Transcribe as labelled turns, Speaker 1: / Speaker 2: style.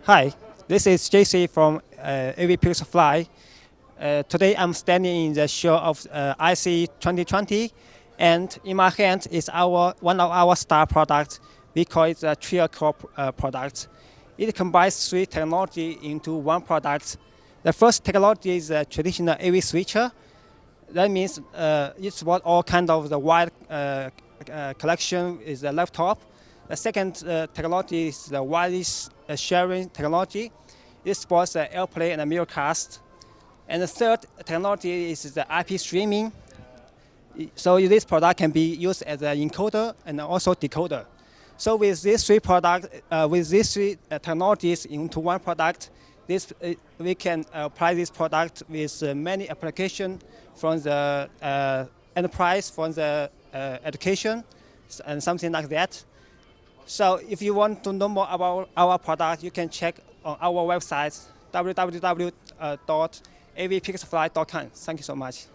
Speaker 1: Hi, this is JC from AV Pixelfly. Today I'm standing in the show of ISE 2020, and in my hand is one of our star products. We call it the Trio Core product. It combines three technology into one product. The first technology is a traditional AV switcher. That means it supports all kind of the wide collection is the laptop. The second technology is the wireless sharing technology. It supports AirPlay and Miracast. And the third technology is the IP streaming. So this product can be used as an encoder and also decoder. So with these three technologies into one product, we can apply this product with many applications from the enterprise, from the education, and something like that. So if you want to know more about our product, you can check on our website, www.avpixelfly.com. Thank you so much.